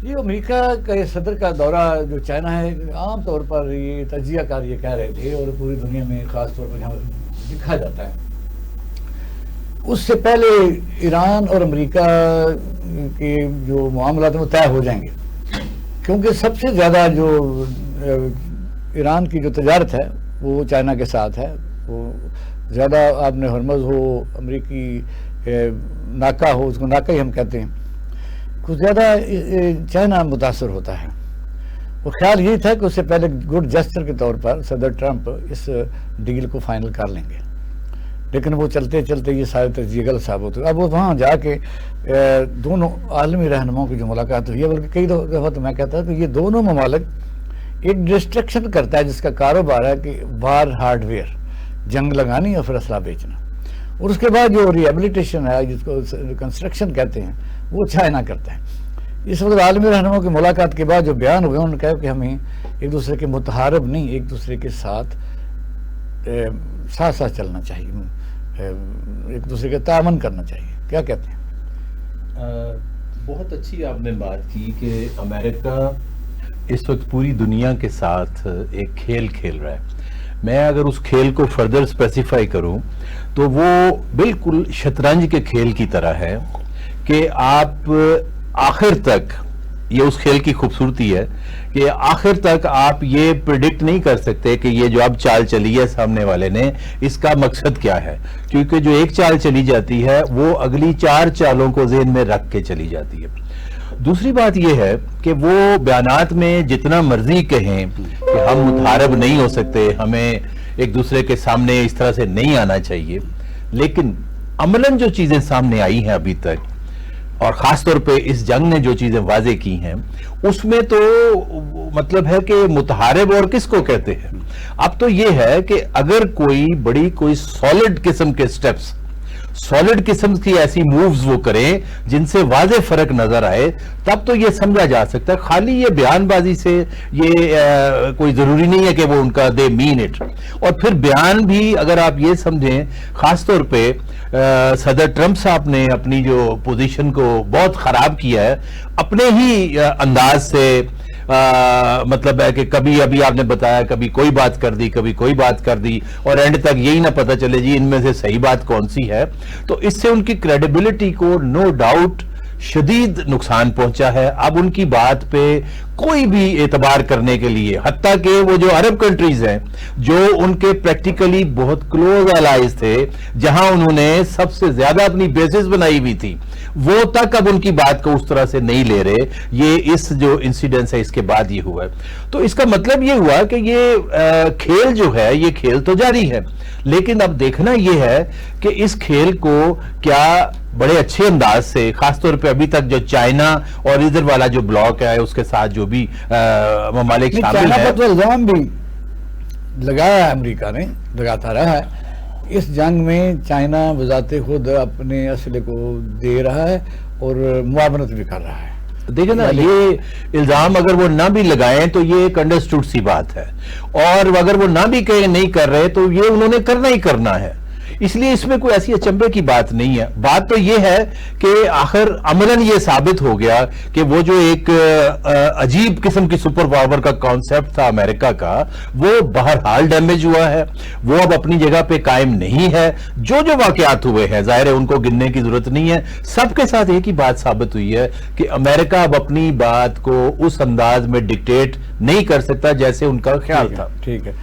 یہ امریکہ کے صدر کا دورہ جو چائنا ہے، عام طور پر یہ تجزیہ کار یہ کہہ رہے تھے، اور پوری دنیا میں خاص طور پر جہاں دکھا جاتا ہے، اس سے پہلے ایران اور امریکہ کے جو معاملات ہیں وہ طے ہو جائیں گے، کیونکہ سب سے زیادہ جو ایران کی جو تجارت ہے وہ چائنا کے ساتھ ہے. وہ زیادہ آپ نے ہرمز ہو، امریکی ناکا ہو، اس کو ناکا ہی ہم کہتے ہیں، کچھ زیادہ چائنا متاثر ہوتا ہے. وہ خیال یہی تھا کہ اس سے پہلے گڈ جسچر کے طور پر صدر ٹرمپ اس ڈیل کو فائنل کر لیں گے، لیکن وہ چلتے چلتے یہ سارے تجزیے غلط ثابت ہوئے. اب وہ وہاں جا کے دونوں عالمی رہنماؤں کی جو ملاقات ہوئی ہے، بلکہ کئی دفعہ تو میں کہتا ہوں کہ یہ دونوں ممالک ایک ڈسٹرکشن کرتا ہے جس کا کاروبار ہے کہ وار ہارڈ ویئر، جنگ لگانی اور پھر اسلحہ بیچنا، اور اس کے بعد جو ریہیبلیٹیشن ہے جس کو کنسٹرکشن کہتے ہیں وہ چائنا کرتا ہے. اس وقت عالمی رہنماؤں کی ملاقات کے بعد جو بیان ہوئے انہوں نے کہا کہ ہمیں ایک دوسرے کے متحارب نہیں، ایک دوسرے کے ساتھ ساتھ چلنا چاہیے، ایک دوسرے کا تعاون کرنا چاہیے. کیا کہتے ہیں؟ بہت اچھی آپ نے بات کی کہ امریکہ اس وقت پوری دنیا کے ساتھ ایک کھیل کھیل رہا ہے. میں اگر اس کھیل کو فردر اسپیسیفائی کروں تو وہ بالکل شطرنج کے کھیل کی طرح ہے کہ آپ آخر تک، یہ اس کھیل کی خوبصورتی ہے کہ آخر تک آپ یہ پریڈکٹ نہیں کر سکتے کہ یہ جو اب چال چلی ہے سامنے والے نے، اس کا مقصد کیا ہے، کیونکہ جو ایک چال چلی جاتی ہے وہ اگلی 4 چالوں کو ذہن میں رکھ کے چلی جاتی ہے. دوسری بات یہ ہے کہ وہ بیانات میں جتنا مرضی کہیں کہ ہم متحارب نہیں ہو سکتے، ہمیں ایک دوسرے کے سامنے اس طرح سے نہیں آنا چاہیے، لیکن عملاً جو چیزیں سامنے آئی ہیں ابھی تک، اور خاص طور پہ اس جنگ نے جو چیزیں واضح کی ہیں، اس میں تو مطلب ہے کہ متحارب اور کس کو کہتے ہیں. اب تو یہ ہے کہ اگر کوئی سالڈ قسم کے سٹیپس، سالڈ قسم کی ایسی مووز وہ کریں جن سے واضح فرق نظر آئے، تب تو یہ سمجھا جا سکتا ہے. خالی یہ بیان بازی سے یہ کوئی ضروری نہیں ہے کہ وہ ان کا دے مین اٹ. اور پھر بیان بھی اگر آپ یہ سمجھیں، خاص طور پہ صدر ٹرمپ صاحب نے اپنی جو پوزیشن کو بہت خراب کیا ہے اپنے ہی انداز سے، مطلب ہے کہ کبھی ابھی آپ نے بتایا کبھی کوئی بات کر دی، کبھی کوئی بات کر دی، اور اینڈ تک یہی نہ پتہ چلے جی ان میں سے صحیح بات کون سی ہے. تو اس سے ان کی کریڈیبلٹی کو نو ڈاؤٹ شدید نقصان پہنچا ہے. اب ان کی بات پہ کوئی بھی اعتبار کرنے کے لیے، حتیٰ کہ وہ جو عرب کنٹریز ہیں جو ان کے پریکٹیکلی بہت کلوز الائز تھے، جہاں انہوں نے سب سے زیادہ اپنی بیسز بنائی ہوئی تھی، وہ تک اب ان کی بات کو اس طرح سے نہیں لے رہے. یہ اس جو انسیڈنس ہے اس کے بعد یہ ہوا ہے. تو اس کا مطلب یہ ہوا کہ یہ کھیل جو ہے یہ کھیل تو جاری ہے، لیکن اب دیکھنا یہ ہے کہ اس کھیل کو کیا بڑے اچھے انداز سے، خاص طور پہ ابھی تک جو چائنا اور ادھر والا جو بلاک ہے اس کے ساتھ جو بھی ممالک شامل ہیں، چائنا پر تو الزام بھی لگایا ہے، امریکہ نے لگاتا رہا ہے. اس جنگ میں چائنا بذات خود اپنے اسلحے کو دے رہا ہے اور معاونت بھی کر رہا ہے. دیکھیں نا، یہ الزام اگر وہ نہ بھی لگائیں تو یہ ایک انڈرسٹوڈ سی بات ہے، اور اگر وہ نہ بھی کہیں نہیں کر رہے تو یہ انہوں نے کرنا ہی کرنا ہے. اس لیے اس میں کوئی ایسی اچنبے کی بات نہیں ہے. بات تو یہ ہے کہ آخر عملاً یہ ثابت ہو گیا کہ وہ جو ایک عجیب قسم کی سپر پاور کا کانسیپٹ تھا امریکہ کا، وہ بہرحال ڈیمیج ہوا ہے، وہ اب اپنی جگہ پہ قائم نہیں ہے. جو واقعات ہوئے ہیں ظاہر ہے ان کو گننے کی ضرورت نہیں ہے. سب کے ساتھ ایک ہی بات ثابت ہوئی ہے کہ امریکہ اب اپنی بات کو اس انداز میں ڈکٹیٹ نہیں کر سکتا جیسے ان کا خیال تھا. ٹھیک ہے.